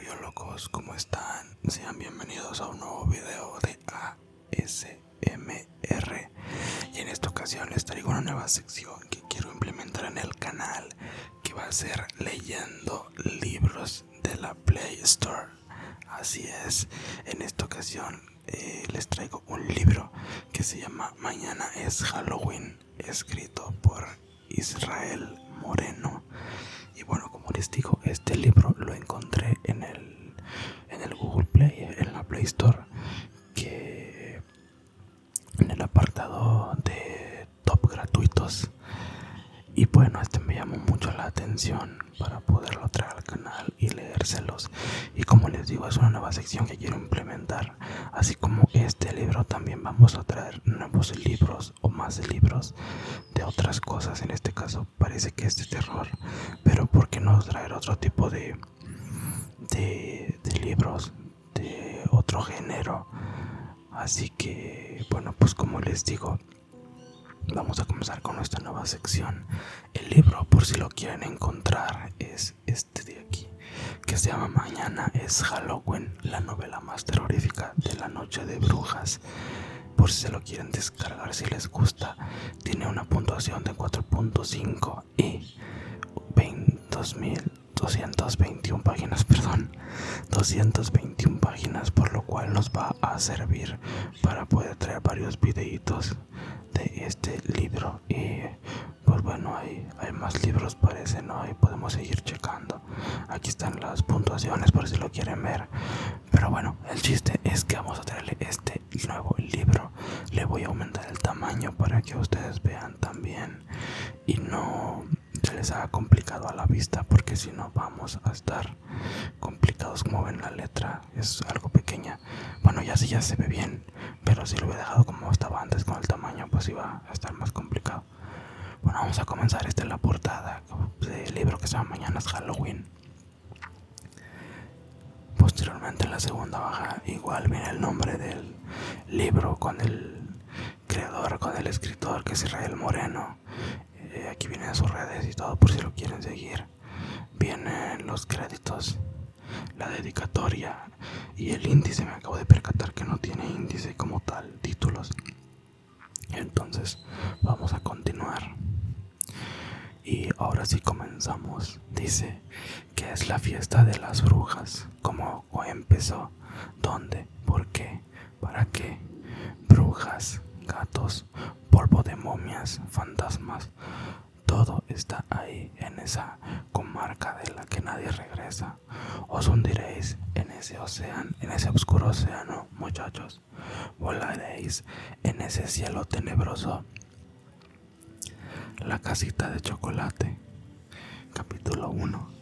audiólogos, ¿cómo están? Sean bienvenidos a un nuevo video de ASMR. Y en esta ocasión les traigo una nueva sección que quiero implementar en el canal, que va a ser leyendo libros de la Play Store. Así es, en esta ocasión les traigo un libro que se llama Mañana es Halloween, escrito por Israel Moreno. Y bueno, como les digo, este libro lo encontré en el Google Play, en la Play Store, que en el apartado de top gratuitos. Y bueno, este me llamó mucho la atención para poderlo traer al canal y leérselos. Y como les digo, es una nueva sección que quiero implementar. Así como este libro, también vamos a traer nuevos libros o más libros de otras cosas. En este caso parece que es de terror, pero ¿por qué no traer otro tipo de libros de otro género? Así que bueno, pues como les digo, vamos a comenzar con nuestra nueva sección. El libro, por si lo quieren encontrar, es este de aquí, que se llama Mañana es Halloween, la novela más terrorífica de la noche de brujas. Por si se lo quieren descargar, si les gusta. Tiene una puntuación de 4.5 y 221 páginas, 221 páginas, por lo cual nos va a servir para poder traer varios videitos de este libro. Y pues bueno, hay más libros, parece, ¿no? Ahí podemos seguir checando. Aquí están las puntuaciones por si lo quieren ver. Pero bueno, el chiste es que vamos a traerle este nuevo libro. Le voy a aumentar el tamaño para que ustedes vean también y no se les haga complicado a la vista, porque si no vamos a estar complicados. Como ven, la letra es algo pequeña. Bueno, ya sí, ya se ve bien, pero si lo hubiera dejado como estaba antes con el tamaño, pues iba a estar más complicado. Bueno, vamos a comenzar. Esta es la portada del libro que se llama Mañana es Halloween. Posteriormente, en la segunda hoja, igual viene el nombre del libro con el creador, con el escritor, que es Israel Moreno. Aquí vienen sus redes y todo por si lo quieren seguir. Vienen los créditos, la dedicatoria y el índice. Me acabo de percatar que no tiene índice como tal, títulos. Entonces vamos a continuar. Y ahora sí comenzamos. Dice que es la fiesta de las brujas. ¿Cómo empezó? ¿Dónde? ¿Por qué? ¿Para qué? Brujas, gatos, polvo de momias, fantasmas. Todo está ahí, en esa comarca de la que nadie regresa. Os hundiréis en ese océano, en ese oscuro océano, muchachos. Volaréis en ese cielo tenebroso. La casita de chocolate. Capítulo 1.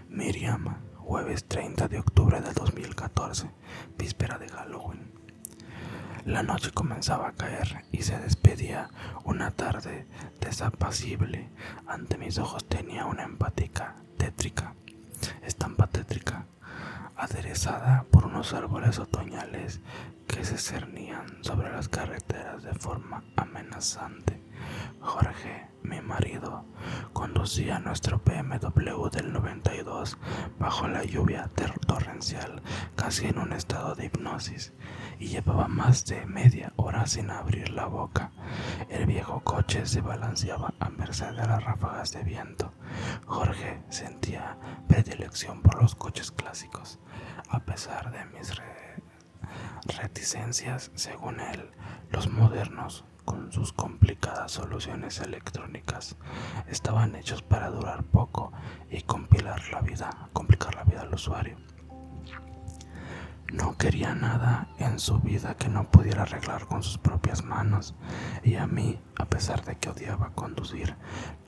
Miriam, jueves 30 de octubre del 2014, víspera de Halloween. La noche comenzaba a caer y se despedía una tarde desapacible. Ante mis ojos tenía una estampa tétrica, aderezada por unos árboles otoñales que se cernían sobre las carreteras de forma amenazante. Jorge, mi marido, conducía nuestro BMW del 92 bajo la lluvia torrencial, casi en un estado de hipnosis, y llevaba más de media hora sin abrir la boca. El viejo coche se balanceaba a merced de las ráfagas de viento. Jorge sentía predilección por los coches clásicos, a pesar de mis reticencias. Según él, los modernos, con sus complicadas soluciones electrónicas, estaban hechos para durar poco y complicar la vida al usuario. No quería nada en su vida que no pudiera arreglar con sus propias manos, y a mí, a pesar de que odiaba conducir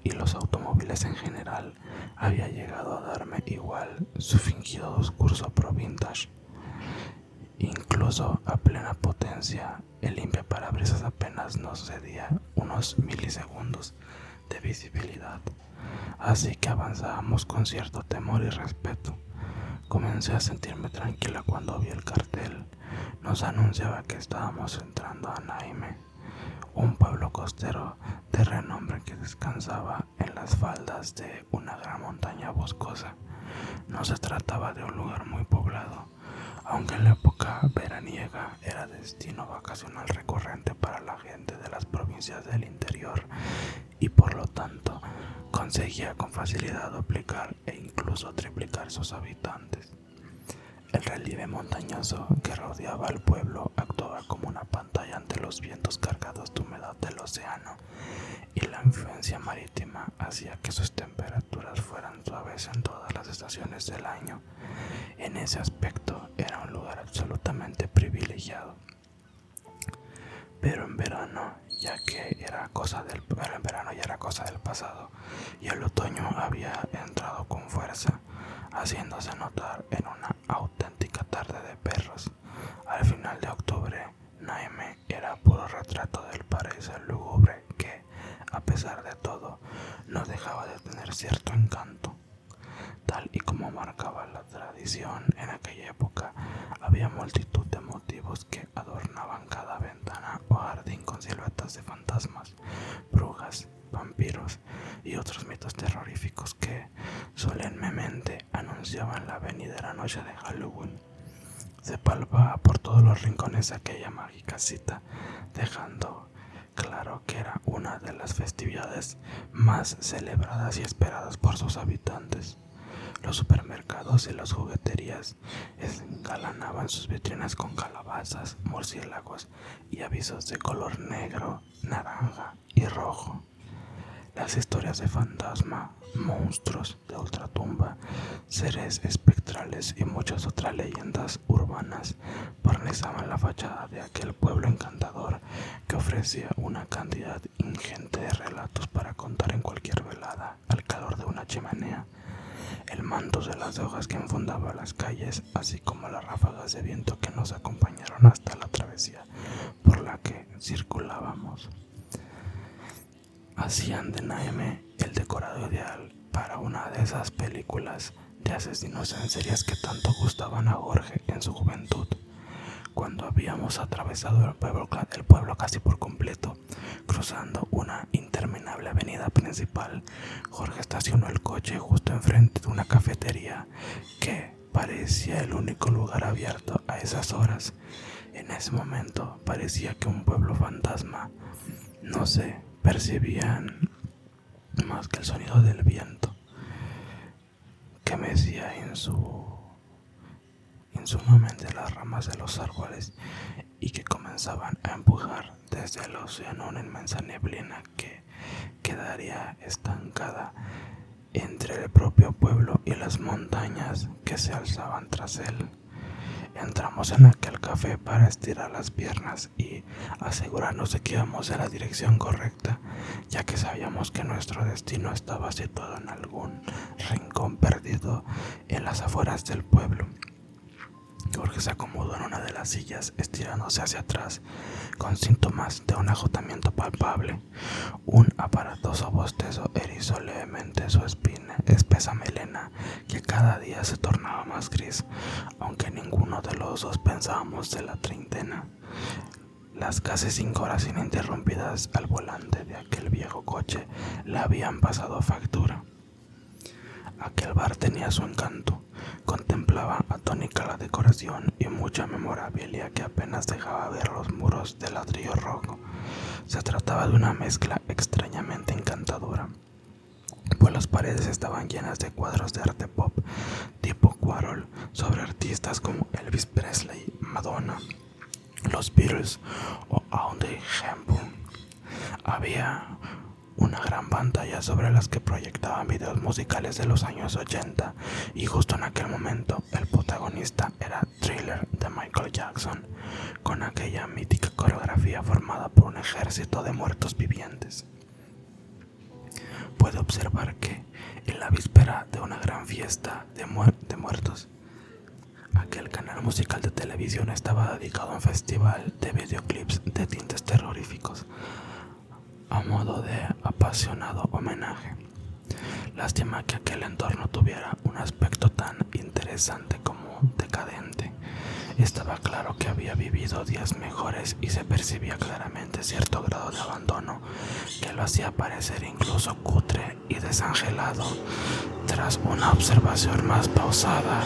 y los automóviles en general, había llegado a darme igual su fingido discurso pro vintage. Incluso a plena potencia, el limpiaparabrisas apenas nos cedía unos milisegundos de visibilidad, así que avanzábamos con cierto temor y respeto. Comencé a sentirme tranquila cuando vi el cartel. Nos anunciaba que estábamos entrando a Naime, un pueblo costero de renombre que descansaba en las faldas de una gran montaña boscosa. no se trataba de un lugar muy poblado, aunque en la época veraniega era destino vacacional recurrente para la gente de las provincias del interior y por lo tanto conseguía con facilidad duplicar e incluso triplicar sus habitantes. El relieve montañoso que rodeaba al pueblo actuaba como una pantalla ante los vientos cargados de humedad del océano, y la influencia marítima hacía que sus temperaturas fueran suaves en todas las estaciones del año. En ese aspecto era un lugar absolutamente privilegiado. Pero en verano ya era cosa del pasado, y el otoño había entrado con fuerza, haciéndose notar en una auténtica tarde de perros. Al final de octubre, Naime era puro retrato del paraíso lúgubre que, a pesar de todo, no dejaba de tener cierto encanto. Tal y como marcaba la tradición en aquella época, había multitud de motivos que adornaban cada ventana o jardín con siluetas de fantasmas, brujas, vampiros y otros mitos terroríficos que solemnemente anunciaban la venidera noche de Halloween. Se palpaba por todos los rincones de aquella mágica cita, dejando claro que era una de las festividades más celebradas y esperadas por sus habitantes. Los supermercados y las jugueterías engalanaban sus vitrinas con calabazas, murciélagos y avisos de color negro, naranja y rojo. Las historias de fantasma, monstruos de ultratumba, seres espectrales y muchas otras leyendas urbanas barnizaban la fachada de aquel pueblo encantador que ofrecía una cantidad ingente de relatos para contar en cualquier velada al calor de una chimenea. El manto de las hojas que enfundaba las calles, así como las ráfagas de viento que nos acompañaron hasta la travesía por la que circulábamos, hacían de Naime el decorado ideal para una de esas películas de asesinos en series que tanto gustaban a Jorge en su juventud. Cuando habíamos atravesado el pueblo casi por completo, cruzando una interminable avenida principal, Jorge estacionó el coche justo enfrente de una cafetería que parecía el único lugar abierto a esas horas. En ese momento parecía que un pueblo fantasma no se percibían más que el sonido del viento que mecía sumamente las ramas de los árboles y que comenzaban a empujar desde el océano una inmensa neblina que quedaría estancada entre el propio pueblo y las montañas que se alzaban tras él. Entramos en aquel café para estirar las piernas y asegurarnos de que íbamos en la dirección correcta, ya que sabíamos que nuestro destino estaba situado en algún rincón perdido en las afueras del pueblo. Jorge se acomodó en una de las sillas, estirándose hacia atrás, con síntomas de un agotamiento palpable. Un aparatoso bostezo erizó levemente su espesa melena, que cada día se tornaba más gris, aunque ninguno de los dos pensábamos de la treintena. Las casi 5 horas ininterrumpidas al volante de aquel viejo coche le habían pasado factura. Aquel bar tenía su encanto. Contemplaba atónica la decoración y mucha memorabilia que apenas dejaba ver los muros de ladrillo rojo. Se trataba de una mezcla extrañamente encantadora, pues las paredes estaban llenas de cuadros de arte pop tipo Warhol sobre artistas como Elvis Presley, Madonna, los Beatles o Audrey Hepburn. Había una gran pantalla sobre las que proyectaban videos musicales de los años 80 y justo en aquel momento el protagonista era Thriller de Michael Jackson, con aquella mítica coreografía formada por un ejército de muertos vivientes. Puede observar que en la víspera de una gran fiesta de muertos, aquel canal musical de televisión estaba dedicado a un festival de videoclips de tintes terroríficos, a modo de apasionado homenaje. Lástima que aquel entorno tuviera un aspecto tan interesante como decadente. Estaba claro que había vivido días mejores y se percibía claramente cierto grado de abandono que lo hacía parecer incluso cutre y desangelado. Tras una observación más pausada,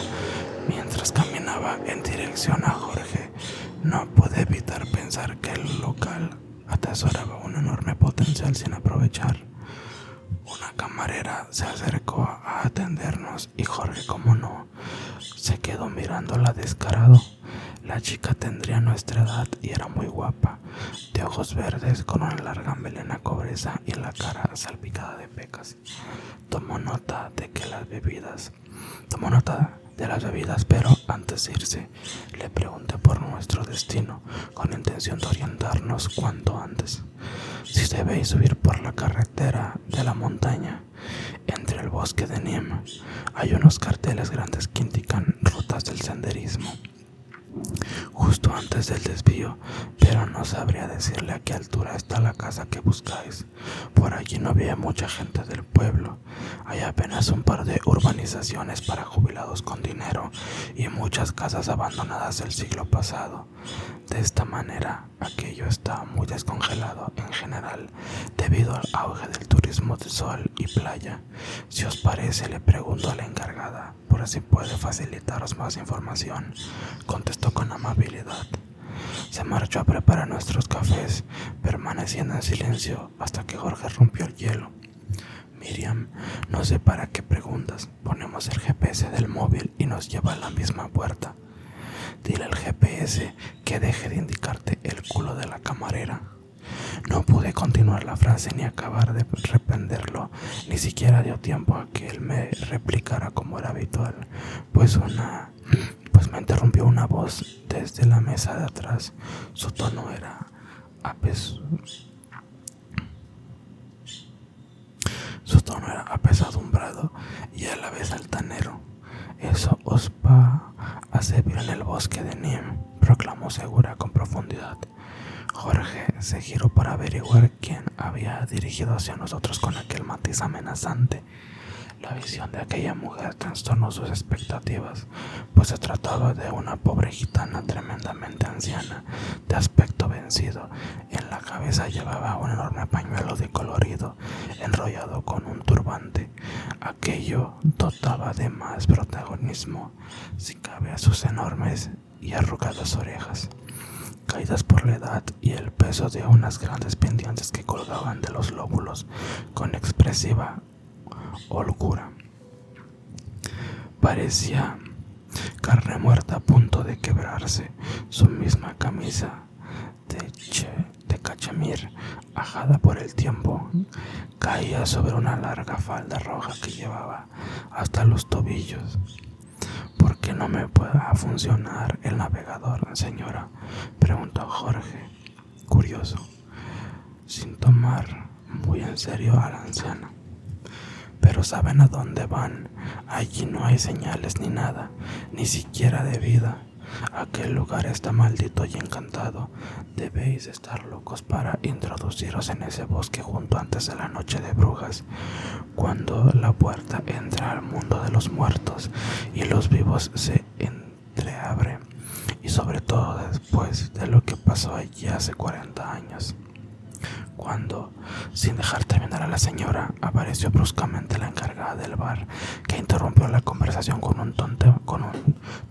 mientras caminaba en dirección a Jorge, no pude evitar pensar que el local atesoraba un enorme potencial sin aprovechar. Una camarera se acercó a atendernos y Jorge, como no, se quedó mirándola descarado. La chica tendría nuestra edad y era muy guapa, de ojos verdes con una larga melena cobriza y la cara salpicada de pecas. Tomó nota de las bebidas, pero antes de irse le pregunté por nuestro destino, con intención de orientarnos cuanto antes. Si debéis subir por la carretera de la montaña, entre el bosque de Niem, hay unos carteles grandes que indican rutas del senderismo justo antes del desvío, pero no sabría decirle a qué altura está la casa que buscáis. Por allí no vive mucha gente del pueblo. Hay apenas un par de urbanizaciones para jubilados con dinero y muchas casas abandonadas del siglo pasado. De esta manera, aquello está muy descongelado en general debido al auge del turismo de sol y playa. Si os parece, le pregunto a la encargada por si puede facilitaros más información, contestó con amabilidad. Se marchó a preparar nuestros cafés, permaneciendo en silencio hasta que Jorge rompió el hielo. Miriam, no sé para qué preguntas. Ponemos el GPS del móvil y nos lleva a la misma puerta. Dile al GPS que deje de indicarte el culo de la camarera. No pude continuar la frase ni acabar de reprenderlo, ni siquiera dio tiempo a que él me replicara como era habitual, pues me interrumpió una voz desde la mesa de atrás. Su tono era apesadumbrado y a la vez altanero. Eso os va a servir en el bosque de Niem, proclamó segura con profundidad. Jorge se giró para averiguar quién había dirigido hacia nosotros con aquel matiz amenazante. La visión de aquella mujer trastornó sus expectativas, pues se trataba de una pobre gitana tremendamente anciana, de aspecto vencido. En la cabeza llevaba un enorme pañuelo de colorido, enrollado con un turbante. Aquello dotaba de más protagonismo, si cabe, a sus enormes y arrugadas orejas, caídas por la edad y el peso de unas grandes pendientes que colgaban de los lóbulos con expresiva holgura. Parecía carne muerta a punto de quebrarse. Su misma camisa de cachemir, ajada por el tiempo, caía sobre una larga falda roja que llevaba hasta los tobillos. ¿Por qué no me pueda funcionar el navegador, señora?, preguntó Jorge, curioso, sin tomar muy en serio a la anciana. Pero ¿saben a dónde van? Allí no hay señales ni nada, ni siquiera de vida. Aquel lugar está maldito y encantado. Debéis estar locos para introduciros en ese bosque junto antes de la noche de brujas, cuando la puerta entra al mundo de los muertos y los vivos se entreabre, y sobre todo después de lo que pasó allí hace 40 años. Cuando, sin dejar terminar a la señora, apareció bruscamente la encargada del bar, que interrumpió la conversación con un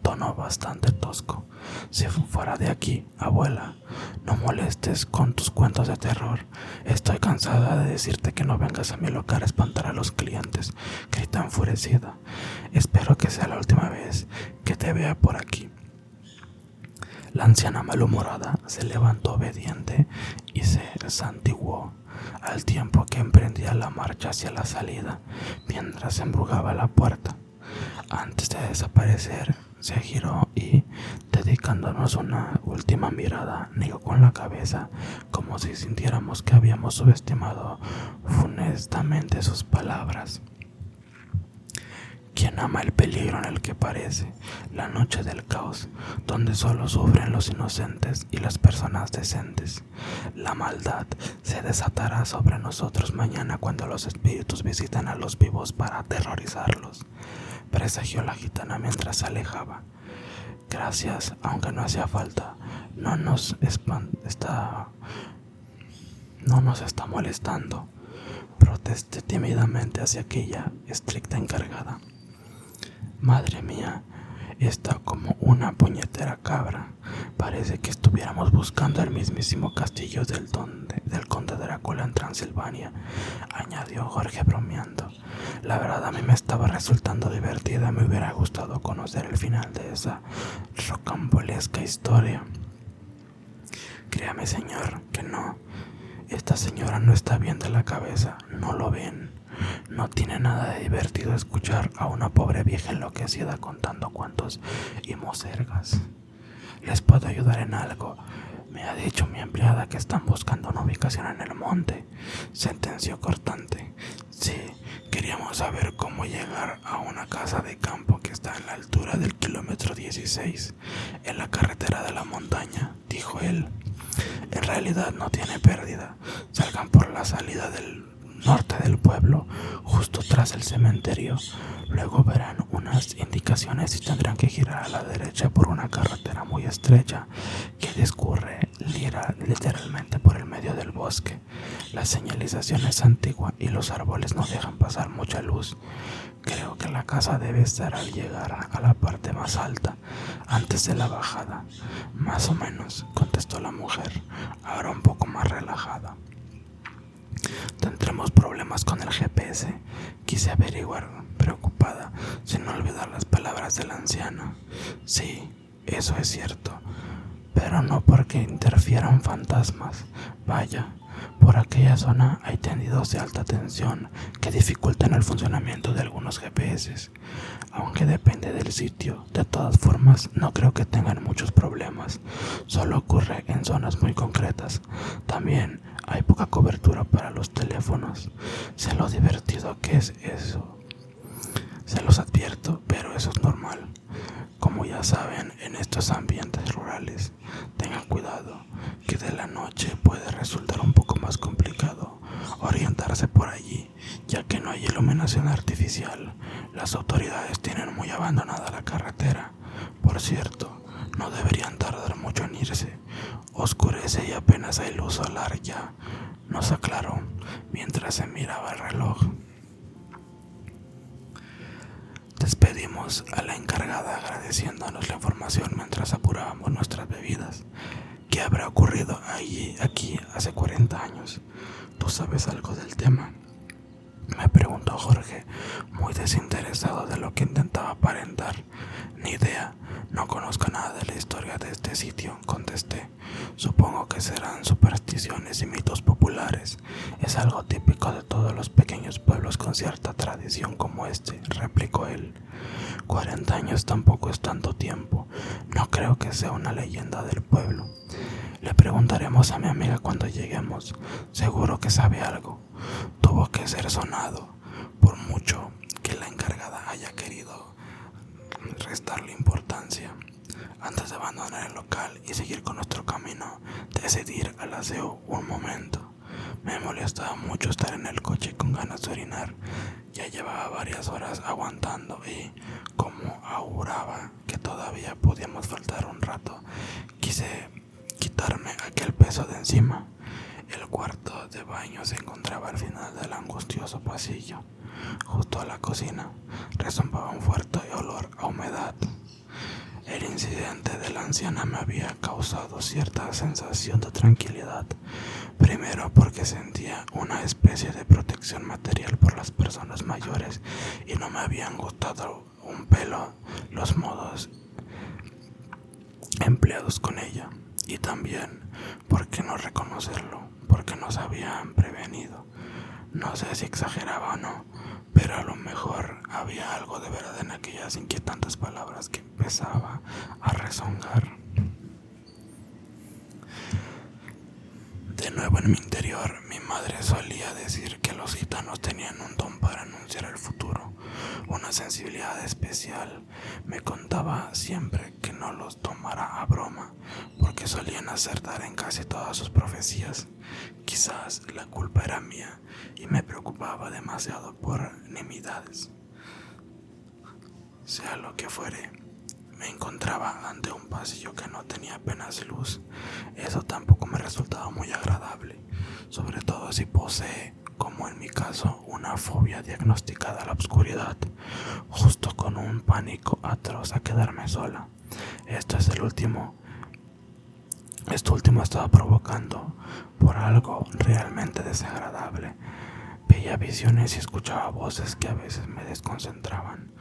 tono bastante tosco. Si fuera de aquí, abuela, no molestes con tus cuentos de terror. Estoy cansada de decirte que no vengas a mi local a espantar a los clientes, gritó enfurecida. Espero que sea la última vez que te vea por aquí. La anciana malhumorada se levantó obediente y se santiguó, al tiempo que emprendía la marcha hacia la salida, mientras embrujaba la puerta. Antes de desaparecer, se giró y, dedicándonos una última mirada, negó con la cabeza, como si sintiéramos que habíamos subestimado funestamente sus palabras. ¿Quién ama el peligro en el que parece la noche del caos, donde solo sufren los inocentes y las personas decentes? La maldad se desatará sobre nosotros mañana cuando los espíritus visiten a los vivos para aterrorizarlos, presagió la gitana mientras se alejaba. Gracias, aunque no hacía falta. No nos está molestando. Protesté tímidamente hacia aquella estricta encargada. Madre mía, está como una puñetera cabra. Parece que estuviéramos buscando el mismísimo castillo del conde Drácula en Transilvania, añadió Jorge bromeando. La verdad, a mí me estaba resultando divertida. Me hubiera gustado conocer el final de esa rocambolesca historia. Créame, señor, que no. Esta señora no está bien de la cabeza. ¿No lo ven? No tiene nada de divertido escuchar a una pobre vieja enloquecida contando cuentos y mosergas. ¿Les puedo ayudar en algo? Me ha dicho mi empleada que están buscando una ubicación en el monte, sentenció cortante. Sí, queríamos saber cómo llegar a una casa de campo que está en la altura del kilómetro 16, en la carretera de la montaña, dijo él. En realidad no tiene pérdida. Salgan por la salida del norte del pueblo, justo tras el cementerio. Luego verán unas indicaciones y tendrán que girar a la derecha por una carretera muy estrecha que discurre literalmente por el medio del bosque. La señalización es antigua y los árboles no dejan pasar mucha luz. Creo que la casa debe estar al llegar a la parte más alta, antes de la bajada. Más o menos, contestó la mujer, ahora un poco más relajada. Tendremos problemas con el GPS, quise averiguar, preocupada, sin olvidar las palabras de la anciana. Sí, eso es cierto, pero no porque interfieran fantasmas. Vaya, por aquella zona hay tendidos de alta tensión que dificultan el funcionamiento de algunos GPS, aunque depende del sitio. De todas formas, no creo que tengan muchos problemas, solo ocurre en zonas muy concretas. También hay poca cobertura para los teléfonos. Sé lo divertido que es eso. Se los advierto, pero eso es normal. Como ya saben, en estos ambientes rurales, tengan cuidado, que de la noche puede resultar un poco más complicado orientarse por allí, ya que no hay iluminación artificial. Las autoridades tienen muy abandonada la carretera. Por cierto, no deberían tardar mucho en irse. Oscurece y apenas hay luz solar ya, nos aclaró mientras se miraba el reloj. Despedimos a la encargada agradeciéndonos la información mientras apurábamos nuestras bebidas. ¿Qué habrá ocurrido aquí hace 40 años? ¿Tú sabes algo del tema?, me preguntó Jorge, muy desinteresado de lo que intentaba aparentar. Ni idea, no conozco nada de la historia de este sitio, contesté. Supongo que serán supersticiones y mitos populares. Es algo típico de todos los pequeños pueblos con cierta tradición como este, replicó él. 40 años tampoco es tanto tiempo. No creo que sea una leyenda del pueblo. Le preguntaremos a mi amiga cuando lleguemos. Seguro que sabe algo. Tuvo que ser sonado, por mucho que la encargada haya querido restarle importancia. Antes de abandonar el local y seguir con nuestro camino, decidí ir al aseo un momento. Me molestaba mucho estar en el coche con ganas de orinar. Ya llevaba varias horas aguantando y, como auguraba que todavía podíamos faltar un rato, quise quitarme aquel peso de encima. El cuarto de baño se encontraba al final del angustioso pasillo. Justo a la cocina resombaba un fuerte olor a humedad. El incidente de la anciana me había causado cierta sensación de tranquilidad. Primero porque sentía una especie de protección material por las personas mayores y no me habían gustado un pelo los modos empleados con ella. Y también, ¿por qué no reconocerlo? Porque nos habían prevenido. No sé si exageraba o no, pero a lo mejor había algo de verdad en aquellas inquietantes palabras que empezaba a rezongar. De nuevo en mi interior, mi madre solía decir que los gitanos tenían un don para anunciar el futuro, una sensibilidad especial. Me contaba siempre que no los tomara a broma, porque solían acertar en casi todas sus profecías. Quizás la culpa era mía y me preocupaba demasiado por nimiedades. Sea lo que fuere, me encontraba ante un pasillo que no tenía apenas luz. Eso tampoco me resultaba muy agradable, sobre todo si posee, como en mi caso, una fobia diagnosticada a la oscuridad, justo con un pánico atroz a quedarme sola. Esto último estaba provocando por algo realmente desagradable. Veía visiones y escuchaba voces que a veces me desconcentraban,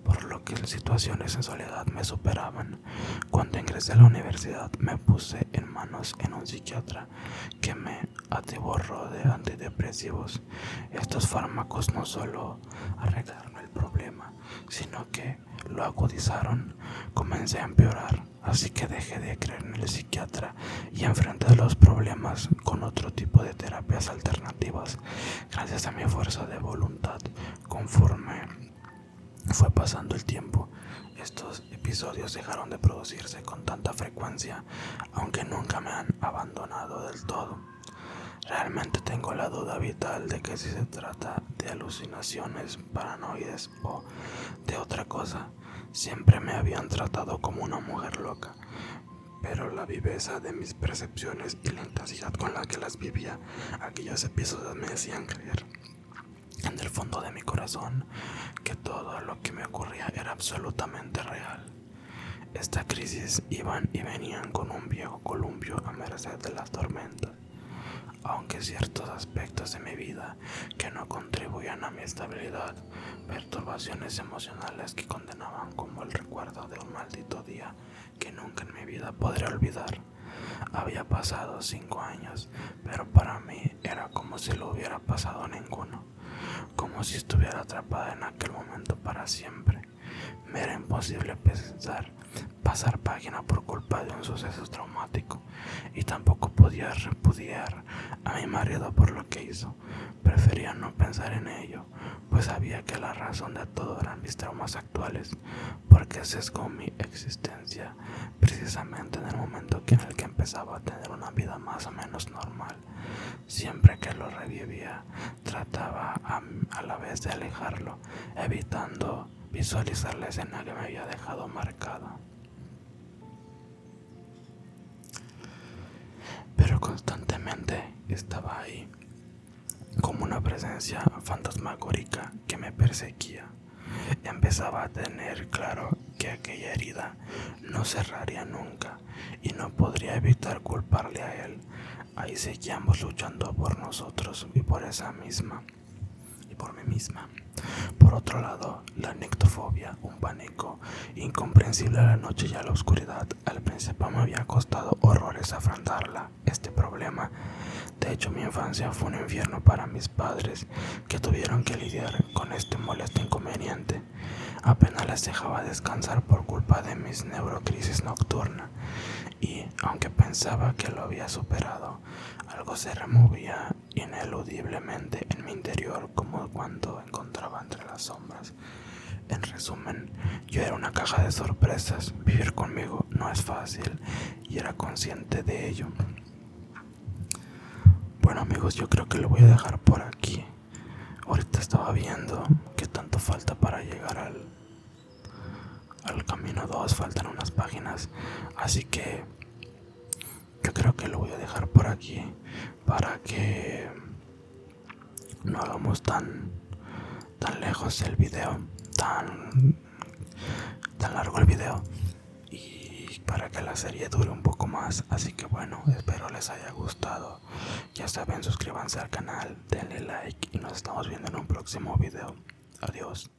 por lo que las situaciones en soledad me superaban. Cuando ingresé a la universidad me puse en manos en un psiquiatra que me atiborró de antidepresivos. Estos fármacos no solo arreglaron el problema, sino que lo agudizaron. Comencé a empeorar, así que dejé de creer en el psiquiatra y enfrenté los problemas con otro tipo de terapias alternativas, gracias a mi fuerza de voluntad. Conforme fue pasando el tiempo, estos episodios dejaron de producirse con tanta frecuencia, aunque nunca me han abandonado del todo. Realmente tengo la duda vital de que si se trata de alucinaciones paranoides o de otra cosa. Siempre me habían tratado como una mujer loca, pero la viveza de mis percepciones y la intensidad con la que las vivía, aquellos episodios me hacían creer en el fondo de mi corazón que todo lo que me ocurría era absolutamente real. Esta crisis iban y venían con un viejo columpio a merced de las tormentas, aunque ciertos aspectos de mi vida que no contribuían a mi estabilidad, perturbaciones emocionales que condenaban como el recuerdo de un maldito día que nunca en mi vida podré olvidar. Había pasado 5 años, pero para mí era como si lo hubiera pasado ninguno, como si estuviera atrapada en aquel momento para siempre. Me era imposible pasar página por culpa de un suceso traumático, y tampoco podía repudiar a mi marido por lo que hizo. Prefería no pensar en ello, pues sabía que la razón de todo eran mis traumas actuales, porque sesgó mi existencia precisamente en el momento en el que empezaba a tener una vida más o menos normal. Siempre que lo revivía, trataba a la vez de alejarlo, evitando visualizar la escena que me había dejado marcada. Pero constantemente estaba ahí, como una presencia fantasmagórica que me perseguía. Empezaba a tener claro que aquella herida no cerraría nunca y no podría evitar culparle a él. Ahí seguíamos luchando por nosotros y por mí misma. Por otro lado, la nictofobia, un pánico incomprensible a la noche y a la oscuridad. Al principio me había costado horrores afrontarla, este problema. De hecho, mi infancia fue un infierno para mis padres, que tuvieron que lidiar con este molesto inconveniente. Apenas les dejaba descansar por culpa de mis neurocrisis nocturnas, y aunque pensaba que lo había superado, algo se removía ineludiblemente en mi interior, como cuando encontraba entre las sombras. En resumen, yo era una caja de sorpresas. Vivir conmigo no es fácil y era consciente de ello. Bueno amigos, yo creo que lo voy a dejar por aquí. Ahorita estaba viendo qué tanto falta para llegar al camino 2, faltan unas páginas, así que yo creo que lo voy a dejar por aquí para que no hagamos tan lejos el video, tan largo el video, y para que la serie dure un poco más. Así que bueno, espero les haya gustado. Ya saben, suscríbanse al canal, denle like y nos estamos viendo en un próximo video. Adiós.